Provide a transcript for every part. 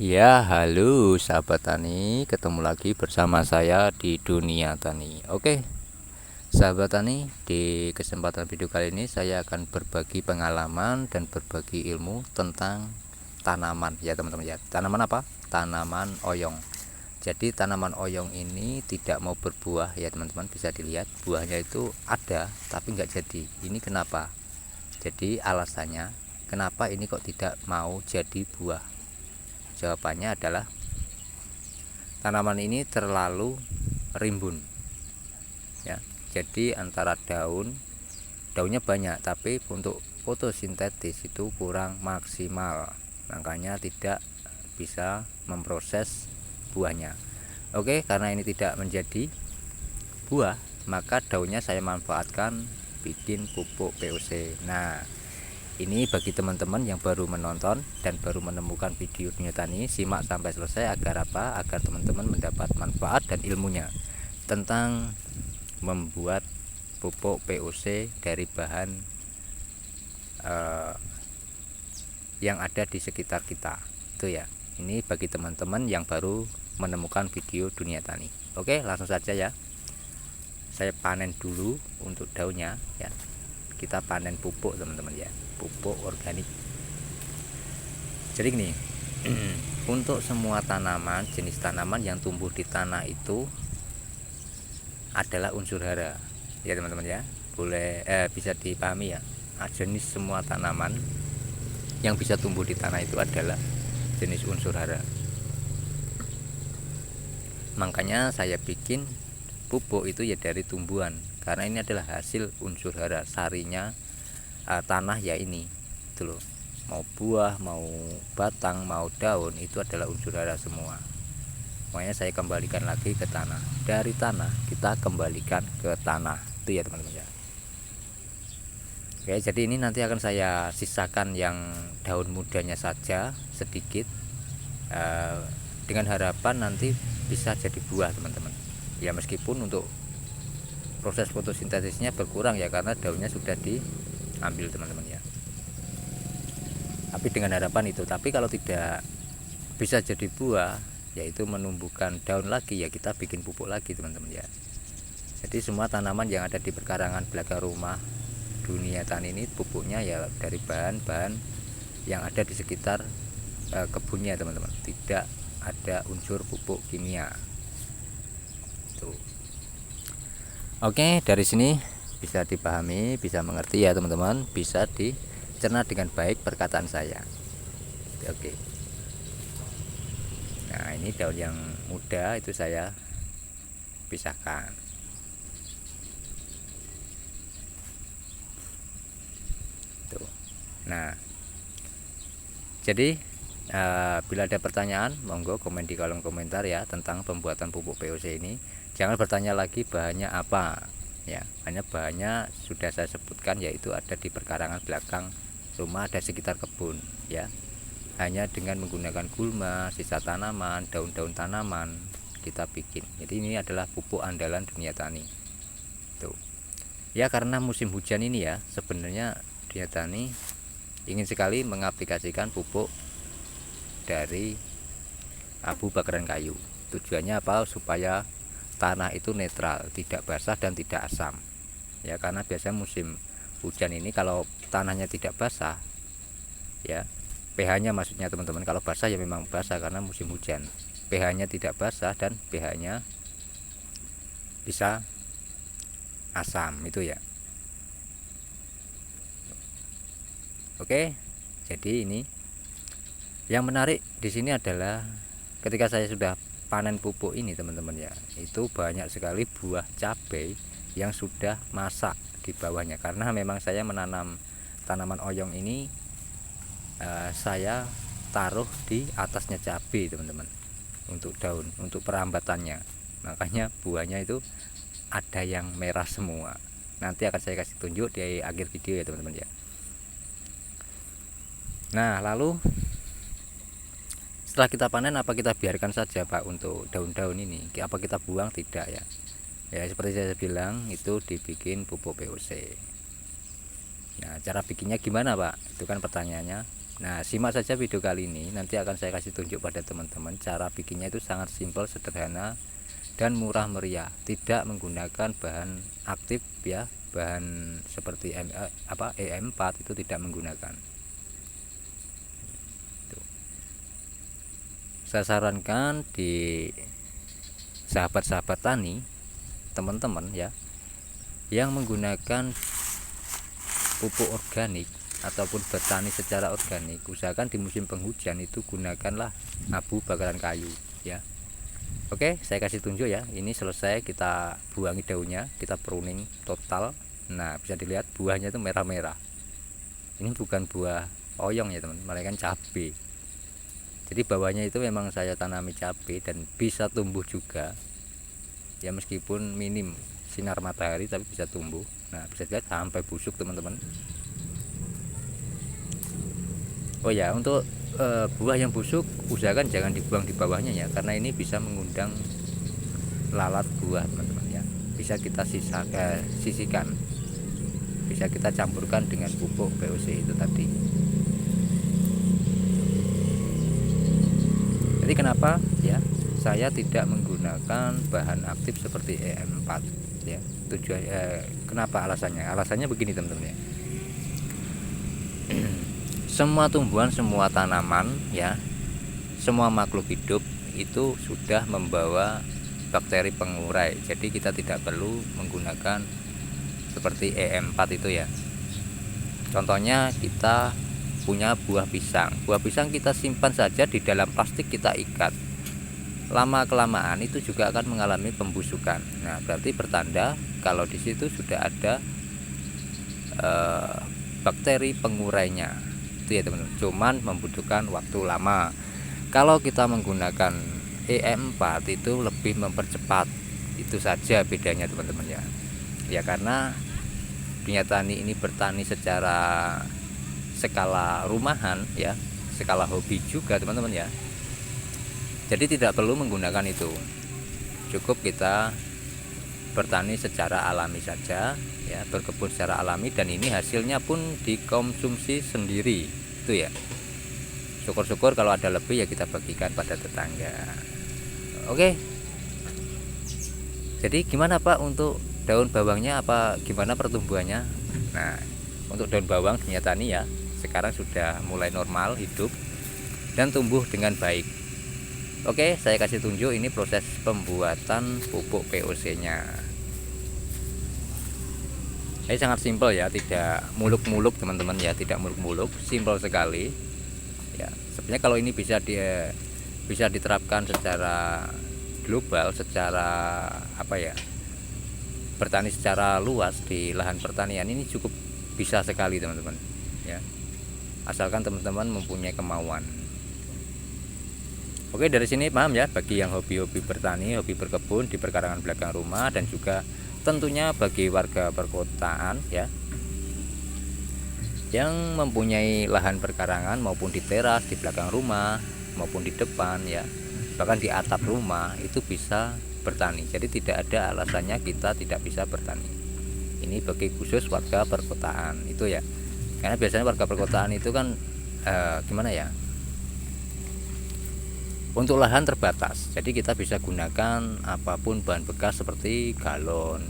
Ya, halo sahabat tani, ketemu lagi bersama saya di dunia tani. Oke, sahabat tani, di kesempatan video kali ini saya akan berbagi pengalaman dan berbagi ilmu tentang tanaman ya teman-teman ya. Tanaman apa? Tanaman oyong. Jadi tanaman oyong ini tidak mau berbuah ya teman-teman, bisa dilihat buahnya itu ada tapi nggak jadi. Ini kenapa? Jadi alasannya kenapa ini kok tidak mau jadi buah? Jawabannya adalah tanaman ini terlalu rimbun ya. Jadi antara daunnya banyak tapi untuk fotosintesis itu kurang maksimal, makanya tidak bisa memproses buahnya. Oke, karena ini tidak menjadi buah, maka daunnya saya manfaatkan bikin pupuk POC. Nah, ini bagi teman-teman yang baru menonton dan baru menemukan video dunia tani, simak sampai selesai agar apa? Agar teman-teman mendapat manfaat dan ilmunya tentang membuat pupuk POC dari bahan yang ada di sekitar kita. Itu ya. Ini bagi teman-teman yang baru menemukan video dunia tani. Oke, langsung saja ya. Saya panen dulu untuk daunnya ya. Kita panen pupuk teman-teman ya, pupuk organik. Jadi gini, untuk semua tanaman, jenis tanaman yang tumbuh di tanah itu adalah unsur hara ya teman-teman ya. Boleh bisa dipahami ya, jenis semua tanaman yang bisa tumbuh di tanah itu adalah jenis unsur hara. Makanya saya bikin pupuk itu ya dari tumbuhan, karena ini adalah hasil unsur hara, sarinya tanah ya ini itu loh. Mau buah, mau batang, mau daun, itu adalah unsur hara semua. Makanya saya kembalikan lagi ke tanah. Dari tanah kita kembalikan ke tanah. Itu ya teman-teman ya. Oke, jadi ini nanti akan saya sisakan yang daun mudanya saja sedikit, dengan harapan nanti bisa jadi buah teman-teman. Ya meskipun untuk proses fotosintesisnya berkurang ya, karena daunnya sudah diambil teman-teman ya. Tapi dengan harapan itu. Tapi kalau tidak bisa jadi buah, yaitu menumbuhkan daun lagi, ya kita bikin pupuk lagi teman-teman ya. Jadi semua tanaman yang ada di perkarangan belakang rumah dunia tani ini pupuknya ya dari bahan-bahan yang ada di sekitar kebunnya teman-teman. Tidak ada unsur pupuk kimia. Tuh. Oke, dari sini bisa dipahami, bisa mengerti ya teman-teman, bisa dicerna dengan baik perkataan saya. Oke. Nah, ini daun yang muda itu saya pisahkan. Tuh. Nah, jadi bila ada pertanyaan, monggo komen di kolom komentar ya tentang pembuatan pupuk POC ini. Jangan bertanya lagi bahannya apa ya, hanya bahannya sudah saya sebutkan, yaitu ada di perkarangan belakang rumah, ada sekitar kebun ya. Hanya dengan menggunakan gulma, sisa tanaman, daun-daun tanaman kita bikin. Jadi ini adalah pupuk andalan dunia tani. Tuh. Ya, karena musim hujan ini ya, sebenarnya dunia tani ingin sekali mengaplikasikan pupuk dari abu bakaran kayu. Tujuannya apa? Supaya tanah itu netral, tidak basah dan tidak asam. Ya, karena biasanya musim hujan ini kalau tanahnya tidak basah ya, pH-nya maksudnya teman-teman, kalau basah ya memang basah karena musim hujan. pH-nya tidak basah dan pH-nya bisa asam itu ya. Oke. Jadi ini yang menarik di sini adalah ketika saya sudah panen pupuk ini teman-teman ya, itu banyak sekali buah cabai yang sudah masak di bawahnya, karena memang saya menanam tanaman oyong ini, saya taruh di atasnya cabai teman-teman untuk daun, untuk perambatannya. Makanya buahnya itu ada yang merah semua. Nanti akan saya kasih tunjuk di akhir video ya teman-teman ya. Nah, lalu setelah kita panen, apa kita biarkan saja Pak untuk daun-daun ini? Apa kita buang? Tidak ya. Ya seperti saya bilang, itu dibikin pupuk POC. Nah, cara bikinnya gimana Pak? Itu kan pertanyaannya. Nah, simak saja video kali ini, nanti akan saya kasih tunjuk pada teman-teman. Cara bikinnya itu sangat simpel, sederhana, dan murah meriah, tidak menggunakan bahan aktif ya, bahan seperti EM4 itu tidak menggunakan. Tuh. Saya sarankan di sahabat-sahabat tani, teman-teman ya, yang menggunakan pupuk organik ataupun bertani secara organik, usahakan di musim penghujan itu gunakanlah abu bakaran kayu ya. Oke, saya kasih tunjuk ya. Ini selesai, kita buangi daunnya, kita pruning total. Nah, bisa dilihat buahnya itu merah-merah. Ini bukan buah oyong ya teman, melainkan cabai. Jadi bawahnya itu memang saya tanami cabai dan bisa tumbuh juga ya, meskipun minim sinar matahari tapi bisa tumbuh. Nah, bisa dilihat sampai busuk teman-teman. Oh ya, untuk buah yang busuk usahakan jangan dibuang di bawahnya ya, karena ini bisa mengundang lalat buah teman-teman ya. Bisa kita sisihkan, bisa kita campurkan dengan pupuk POC itu tadi. Jadi kenapa ya saya tidak menggunakan bahan aktif seperti EM4 ya? Tujuan kenapa alasannya? Alasannya begini teman-teman ya. Semua tumbuhan, semua tanaman ya, semua makhluk hidup itu sudah membawa bakteri pengurai. Jadi kita tidak perlu menggunakan seperti EM4 itu ya. Contohnya kita punya buah pisang. Buah pisang kita simpan saja di dalam plastik, kita ikat. Lama kelamaan itu juga akan mengalami pembusukan. Nah, berarti pertanda kalau di situ sudah ada bakteri pengurainya. Ya teman-teman, cuman membutuhkan waktu lama. Kalau kita menggunakan EM4 itu lebih mempercepat, itu saja bedanya teman-teman ya. Ya karena dunia tani ini bertani secara skala rumahan ya, skala hobi juga teman-teman ya. Jadi tidak perlu menggunakan itu, cukup kita bertani secara alami saja ya, berkebun secara alami, dan ini hasilnya pun dikonsumsi sendiri itu ya. Syukur-syukur kalau ada lebih ya kita bagikan pada tetangga. Oke. Jadi gimana Pak untuk daun bawangnya, apa gimana pertumbuhannya? Nah, untuk daun bawang dunia tani ya sekarang sudah mulai normal hidup dan tumbuh dengan baik. Oke, saya kasih tunjuk ini proses pembuatan pupuk POC-nya. Ini sangat simpel ya, tidak muluk-muluk teman-teman ya, tidak muluk-muluk, simpel sekali ya. Sebenarnya kalau ini bisa diterapkan secara global, secara bertani secara luas di lahan pertanian, ini cukup bisa sekali teman-teman ya, asalkan teman-teman mempunyai kemauan. Oke, dari sini paham ya, bagi yang hobi-hobi bertani, hobi berkebun di perkarangan belakang rumah, dan juga tentunya bagi warga perkotaan ya, yang mempunyai lahan perkarangan maupun di teras, di belakang rumah maupun di depan ya, bahkan di atap rumah itu bisa bertani. Jadi tidak ada alasannya kita tidak bisa bertani. Ini bagi khusus warga perkotaan itu ya, karena biasanya warga perkotaan itu kan gimana ya, untuk lahan terbatas, jadi kita bisa gunakan apapun bahan bekas seperti galon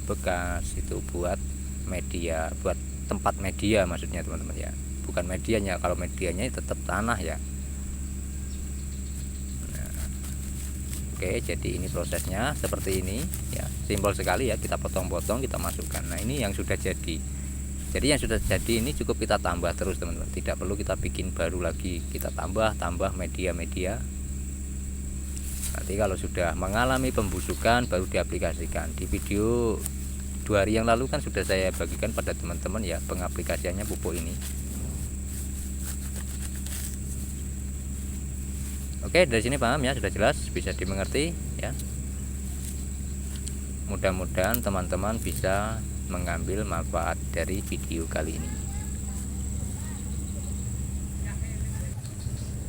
bekas itu buat media, buat tempat media maksudnya teman-teman ya, bukan medianya. Kalau medianya tetap tanah ya. Nah, oke, jadi ini prosesnya seperti ini ya, simpel sekali ya, kita potong-potong, kita masukkan. Nah, ini yang sudah jadi. Jadi yang sudah jadi ini cukup kita tambah terus teman-teman, tidak perlu kita bikin baru lagi, kita tambah media-media. Nanti kalau sudah mengalami pembusukan baru diaplikasikan. Di video 2 hari yang lalu kan sudah saya bagikan pada teman-teman ya pengaplikasiannya pupuk ini. Oke, dari sini paham ya, sudah jelas, bisa dimengerti ya. Mudah-mudahan teman-teman bisa mengambil manfaat dari video kali ini.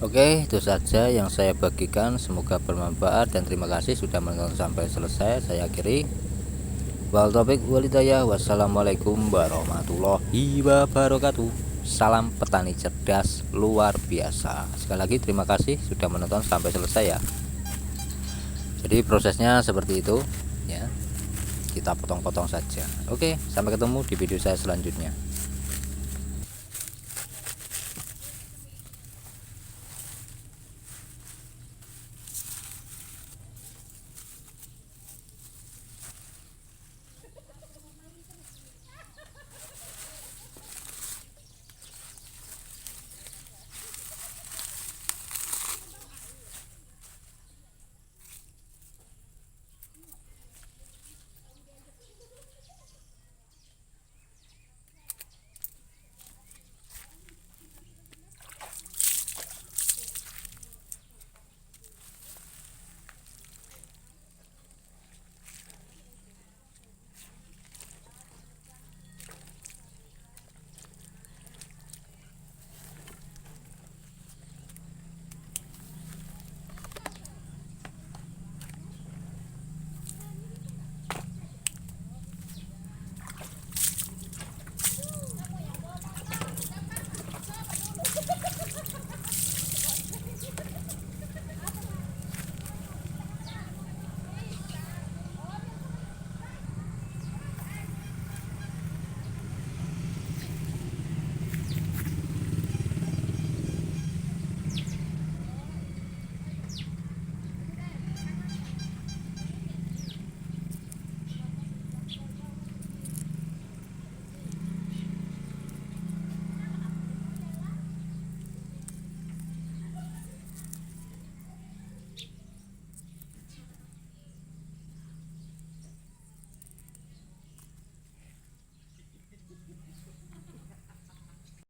Oke, itu saja yang saya bagikan, semoga bermanfaat dan terima kasih sudah menonton sampai selesai. Saya akhiri. Wal taufiq wal hidayah. Wassalamualaikum warahmatullahi wabarakatuh. Salam petani cerdas luar biasa. Sekali lagi terima kasih sudah menonton sampai selesai ya. Jadi prosesnya seperti itu ya, kita potong-potong saja. Oke, sampai ketemu di video saya selanjutnya.